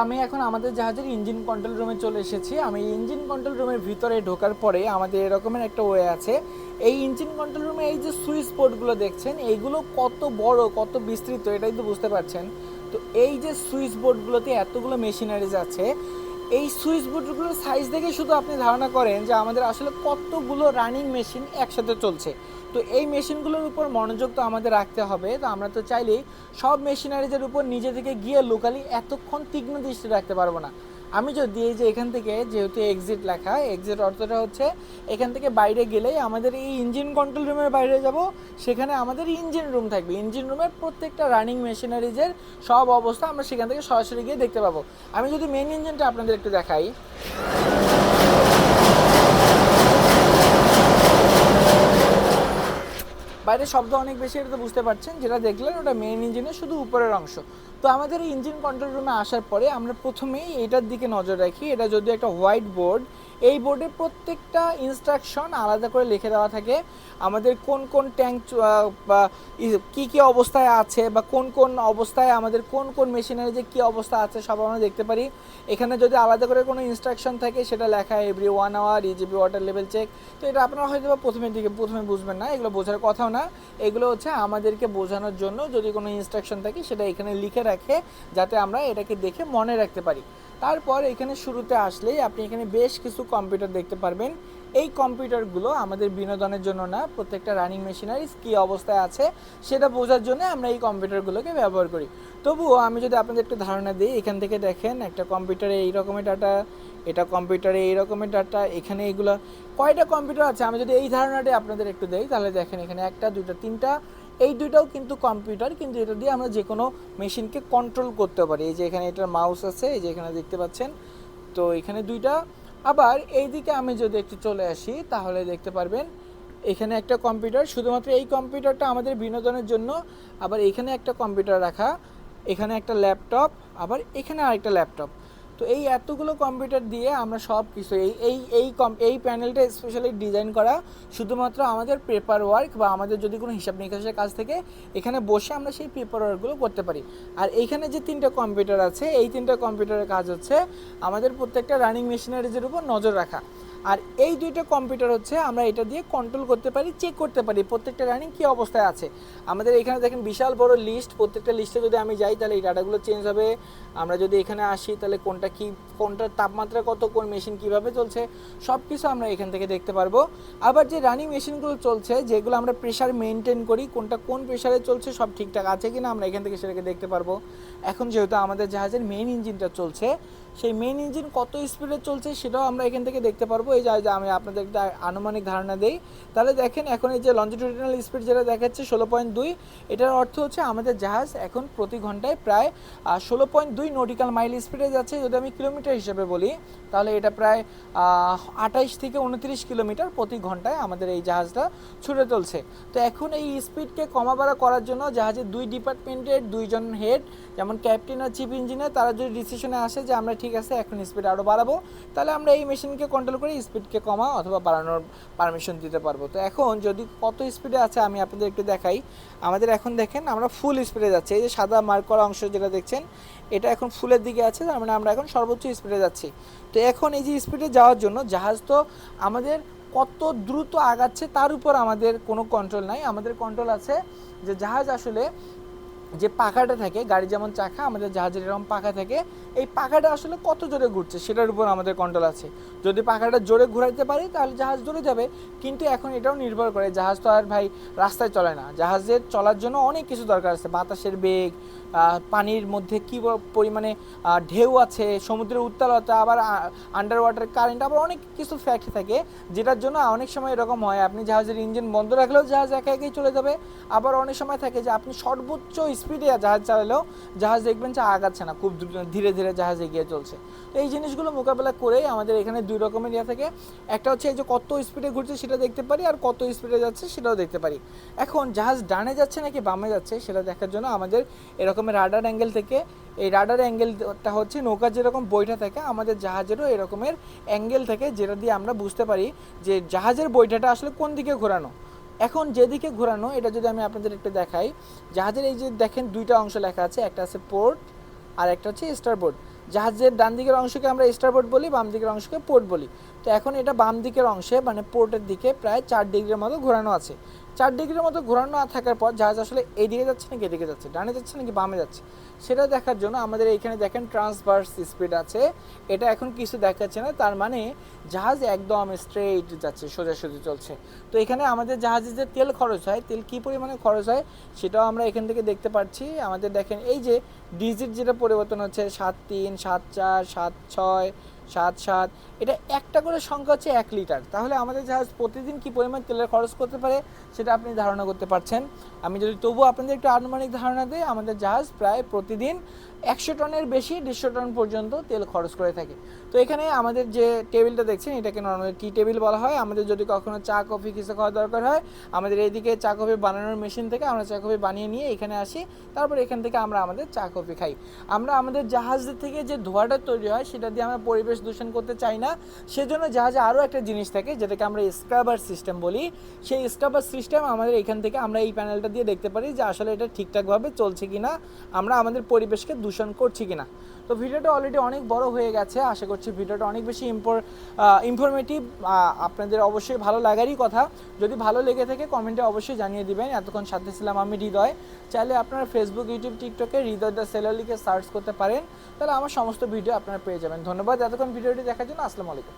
আমি এখন আমাদের জাহাজের ইঞ্জিন কন্ট্রোল রুমে চলে এসেছি। আমি ইঞ্জিন কন্ট্রোল রুমের ভিতরে ঢোকার পরে আমাদের এরকমের একটা ওয়ে আছে। এই ইঞ্জিন কন্ট্রোল রুমে এই যে সুইচ বোর্ডগুলো দেখছেন, এইগুলো কত বড়, কত বিস্তৃত, এটাই তো বুঝতে পারছেন। তো এই যে সুইচ বোর্ডগুলোতে এতগুলো মেশিনারিজ আছে, এই সুইচ বোর্ডগুলোর সাইজ দেখে শুধু আপনি ধারণা করেন যে আমাদের আসলে কতগুলো রানিং মেশিন একসাথে চলছে। তো এই মেশিনগুলোর উপর মনোযোগ তো আমাদের রাখতে হবে। তো আমরা তো চাইলেই সব মেশিনারিজের উপর নিজে থেকে গিয়ে লোকালি এতক্ষণ তীক্ষ্ণ দৃষ্টি রাখতে পারবো না। আমি যদি এই যে এখান থেকে, যেহেতু এক্সিট লেখা, এক্সিট অর্থটা হচ্ছে এখান থেকে বাইরে গেলেই আমাদের এই ইঞ্জিন কন্ট্রোল রুমের বাইরে যাব, সেখানে আমাদের ইঞ্জিন রুম থাকবে। ইঞ্জিন রুমের প্রত্যেকটা রানিং মেশিনারিজের সব অবস্থা আমরা সেখান থেকে সরাসরি গিয়ে দেখতে পাবো। আমি যদি মেন ইঞ্জিনটা আপনাদের একটু দেখাই, বাইরে শব্দ অনেক বেশি, এটা তো বুঝতে পারছেন। যেটা দেখলেন ওটা মেইন ইঞ্জিনের শুধু উপরের অংশ। তো আমাদের এই ইঞ্জিন কন্ট্রোল রুমে আসার পরে আমরা প্রথমেই এটার দিকে নজর রাখি। এটা যদিও একটা হোয়াইট বোর্ড, এই বোর্ডে প্রত্যেকটা ইনস্ট্রাকশন আলাদা করে লিখে দেওয়া থাকে। আমাদের কোন কোন ট্যাঙ্ক বা কী কী অবস্থায় আছে, বা কোন কোন অবস্থায় আমাদের কোন কোন মেশিনারি যে কী অবস্থা আছে সব আমরা দেখতে পারি। এখানে যদি আলাদা করে কোনো ইনস্ট্রাকশন থাকে সেটা লেখা এভরি 1 আওয়ার ইজিবি ওয়াটার লেভেল চেক। তো এটা আপনারা হয়তো বা প্রথমে বুঝবেন না, এগুলো বোঝার কথাও না। এগুলো হচ্ছে আমাদেরকে বোঝানোর জন্য যদি কোনো ইনস্ট্রাকশন থাকে সেটা এখানে লিখে রাখে, যাতে আমরা এটাকে দেখে মনে রাখতে পারি। তারপর এখানে শুরুতে আসলেই আপনি এখানে বেশ কিছু কম্পিউটার দেখতে পারবেন। এই কম্পিউটারগুলো আমাদের বিনোদনের জন্য না, প্রত্যেকটা রানিং মেশিনারিজ কী অবস্থায় আছে সেটা বোঝার জন্য আমরা এই কম্পিউটারগুলোকে ব্যবহার করি। তবুও আমি যদি আপনাদের একটু ধারণা দিই, এখান থেকে দেখেন একটা কম্পিউটারে এই রকমের ডাটা, এটা কম্পিউটারে এই রকমের ডাটা, এখানে এগুলো কয়টা কম্পিউটার আছে আমি যদি এই ধারণাটি আপনাদের একটু দেই, তাহলে দেখেন এখানে একটা, দুইটা, তিনটা, এই দুইটাও কিন্তু কম্পিউটার, কিন্তু এটা দিয়ে আমরা যে কোনো মেশিনকে কন্ট্রোল করতে পারি। এই যে এখানে এটার মাউস আছে, এই যে এখানে দেখতে পাচ্ছেন। তো এখানে দুইটা। আবার এই দিকে আমি যদি একটু চলে আসি তাহলে দেখতে পারবেন এখানে একটা কম্পিউটার, শুধুমাত্র এই কম্পিউটারটা আমাদের বিনোদনের জন্য। আবার এখানে একটা কম্পিউটার রাখা, এখানে একটা ল্যাপটপ, আবার এখানে আরেকটা ল্যাপটপ। তো এই এতগুলো কম্পিউটার দিয়ে আমরা সব কিছু এই এই এই এই প্যানেলটা স্পেশালি ডিজাইন করা শুধুমাত্র আমাদের পেপার ওয়ার্ক, বা আমাদের যদি কোনো হিসাব নিকাশের কাজ থেকে এখানে বসে আমরা সেই পেপার ওয়ার্কগুলো করতে পারি। আর এইখানে যে তিনটা কম্পিউটার আছে, এই তিনটা কম্পিউটারের কাজ হচ্ছে আমাদের প্রত্যেকটা রানিং মেশিনারিজের উপর নজর রাখা। আর এই দুইটা কম্পিউটার হচ্ছে আমরা এটা দিয়ে কন্ট্রোল করতে পারি, চেক করতে পারি প্রত্যেকটা রানিং কী অবস্থায় আছে। আমাদের এখানে দেখেন বিশাল বড় লিস্ট, প্রত্যেকটা লিস্টে যদি আমি যাই তাহলে এই ডাটাগুলো চেঞ্জ হবে। আমরা যদি এখানে আসি তাহলে কোনটা কি, কোনটার তাপমাত্রা কত, কোন মেশিন কীভাবে চলছে, সব কিছু আমরা এখান থেকে দেখতে পারবো। আবার যে রানিং মেশিনগুলো চলছে, যেগুলো আমরা প্রেশার মেনটেন করি, কোনটা কোন প্রেশারে চলছে, সব ঠিকঠাক আছে কিনা আমরা এখান থেকে সেটাকে দেখতে পারবো। এখন যেহেতু আমাদের জাহাজের মেইন ইঞ্জিনটা চলছে, সেই মেইন ইঞ্জিন কত স্পিডে চলছে সেটাও আমরা এখান থেকে দেখতে পারবো। এই যে আমি আপনাদের একটা আনুমানিক ধারণা দেই, তাহলে দেখেন এখন এই যে লঞ্জিটিউডিনাল স্পিড যেটা দেখাচ্ছে 16.2, এটার অর্থ হচ্ছে আমাদের জাহাজ এখন প্রতি ঘন্টায় প্রায় 16.2 নটিক্যাল মাইল স্পিডে যাচ্ছে। যদি আমি কিলোমিটার হিসেবে বলি তাহলে এটা প্রায় 28 থেকে 29 কিলোমিটার প্রতি ঘন্টায় আমাদের এই জাহাজটা ছুটে চলছে। তো এখন এই স্পিডকে কমা বাড়া করার জন্য জাহাজের দুই ডিপার্টমেন্টের দুইজন হেড, যেমন ক্যাপ্টেন আর চিফ ইঞ্জিনিয়ার, তারা যদি ডিসিশনে আসে যে আমরা ঠিক আছে এখন স্পিড আরও বাড়াবো, তাহলে আমরা এই মেশিনকে কন্ট্রোল করে স্পিডকে কমা অথবা বাড়ানোর পারমিশন দিতে পারবো। তো এখন যদি কত স্পিডে আছে আমি আপনাদের একটু দেখাই। আমাদের এখন দেখেন আমরা ফুল স্পিডে যাচ্ছি, এই যে সাদা মার্ক করা অংশ যেটা দেখছেন এটা এখন ফুলের দিকে আছে, তার মানে আমরা এখন সর্বোচ্চ স্পিডে যাচ্ছি। তো এখন এই যে স্পিডে যাওয়ার জন্য জাহাজ তো আমাদের কত দ্রুত আগাচ্ছে তার উপর আমাদের কোনো কন্ট্রোল নাই। আমাদের কন্ট্রোল আছে যে জাহাজ আসলে যে পাখাটা থাকে, গাড়ি যেমন চাকা, আমাদের জাহাজের এরকম পাখা থাকে, এই পাখাটা আসলে কত জোরে ঘুরছে সেটার উপর আমাদের কন্ট্রোল আছে। যদি পাখাটা জোরে ঘুরাইতে পারি তাহলে জাহাজ জোরে যাবে। কিন্তু এখন এটাও নির্ভর করে, জাহাজ তো আর ভাই রাস্তায় চলে না, জাহাজের চলার জন্য অনেক কিছু দরকার আছে। বাতাসের বেগ, পানির মধ্যে কী পরিমাণে ঢেউ আছে, সমুদ্রের উত্তালতা, আবার আন্ডার ওয়াটার কারেন্ট, আবার অনেক কিছু ফ্যাক্ট থাকে, যেটার জন্য অনেক সময় এরকম হয় আপনি জাহাজের ইঞ্জিন বন্ধ রাখলেও জাহাজ একা একাই চলে যাবে। আবার অনেক সময় থাকে যে আপনি সর্বোচ্চ স্পিডে জাহাজ চালালেও জাহাজ দেখবেন যে আগাচ্ছে না, খুব ধীরে ধীরে জাহাজ এগিয়ে চলছে। তো এই জিনিসগুলো মোকাবেলা করেই আমাদের এখানে দুই রকমের ইয়ে থাকে। একটা হচ্ছে এই যে কত স্পিডে ঘুরছে সেটা দেখতে পারি, আর কত স্পিডে যাচ্ছে সেটাও দেখতে পারি। এখন জাহাজ ডানে যাচ্ছে নাকি বামে যাচ্ছে সেটা দেখার জন্য আমাদের এরকমের রাডার অ্যাঙ্গেল থেকে, এই রাডার অ্যাঙ্গেলটা হচ্ছে নৌকার যেরকম বইটা থাকে আমাদের জাহাজেরও এরকমের অ্যাঙ্গেল থাকে, যেটা দিয়ে আমরা বুঝতে পারি যে জাহাজের বইটাটা আসলে কোন দিকে ঘোরানো। এখন যেদিকে ঘোরানো এটা যদি আমি আপনাদের একটু দেখাই, জাহাজের এই যে দেখেন দুইটা অংশ লেখা আছে, একটা আছে পোর্ট আর একটা হচ্ছে স্টারবোর্ড। জাহাজের ডান দিকের অংশকে আমরা স্টারবোর্ড বলি, বাম দিকের অংশকে পোর্ট বলি। তো এখন এটা বাম দিকের অংশে মানে পোর্টের দিকে প্রায় 4 ডিগ্রির মতো ঘোরানো আছে। 4 ডিগ্রির মতো ঘোরানো থাকার পর জাহাজ আসলে এইদিকে যাচ্ছে নাকি এদিকে যাচ্ছে, ডানে যাচ্ছে নাকি বামে যাচ্ছে, সেটা দেখার জন্য আমাদের এইখানে দেখেন ট্রান্সভার্স স্পিড আছে, এটা এখন কিছু দেখাচ্ছে না, তার মানে জাহাজ একদম স্ট্রেইট যাচ্ছে, সোজাসুজি চলছে। তো এখানে আমাদের জাহাজে যে তেল খরচ হয়, তেল কী পরিমাণে খরচ হয় সেটাও আমরা এখান থেকে দেখতে পাচ্ছি। আমাদের দেখেন এই যে ডিজিট যেটা পরিবর্তন হচ্ছে 73, 74, 76, 77, এটা একটা করে সংখ্যা হচ্ছে 1 লিটার। তাহলে আমাদের জাহাজ প্রতিদিন কী পরিমাণ তেলের খরচ করতে পারে সেটা আপনি ধারণা করতে পারছেন। আমি যদি তবুও আপনাদের একটু আনুমানিক ধারণা দিই, আমাদের জাহাজ প্রায় প্রতিদিন 100 টনের বেশি, 150 টন পর্যন্ত তেল খরচ করে থাকে। তো এখানে আমাদের যে টেবিলটা দেখছেন এটাকে নর্মালি টি টেবিল বলা হয়। আমাদের যদি কখনো চা কফি কিছু খাওয়া দরকার হয়, আমাদের এইদিকে চা কফি বানানোর মেশিন থেকে আমরা চা কফি বানিয়ে নিয়ে এখানে আসি, তারপর এখান থেকে আমরা আমাদের চা কফি খাই। আমরা আমাদের জাহাজ থেকে যে ধোঁয়াটা তৈরি হয় সেটা দিয়ে আমরা পরিবেশ দূষণ করতে চাই না, সেজন্য জাহাজে আরও একটা জিনিস থাকে যেটাকে আমরা স্ক্রাবার সিস্টেম বলি। সেই স্ক্রাবার সিস্টেম আমাদের এখান থেকে আমরা এই প্যানেলটা দিয়ে দেখতে পারি যে আসলে এটা ঠিকঠাকভাবে চলছে কিনা, আমরা আমাদের পরিবেশকে দূষণ করছি কিনা। তো ভিডিওটা অলরেডি অনেক বড় হয়ে গেছে, আশা করছি ভিডিওটা অনেক বেশি ইনফরমেটিভ, আপনাদের অবশ্যই ভালো লাগারই কথা। যদি ভালো লেগে থাকে কমেন্টে অবশ্যই জানিয়ে দিবেন। এতক্ষণ সাথে ছিলাম আমি হৃদয়। চাইলে আপনারা ফেসবুক, ইউটিউব, টিকটকে হৃদয় দ্য সেলার লিখে সার্চ করতে পারেন, তাহলে আমার সমস্ত ভিডিও আপনারা পেয়ে যাবেন। ধন্যবাদ এতক্ষণ ভিডিওটি দেখার জন্য। আসসালামু আলাইকুম।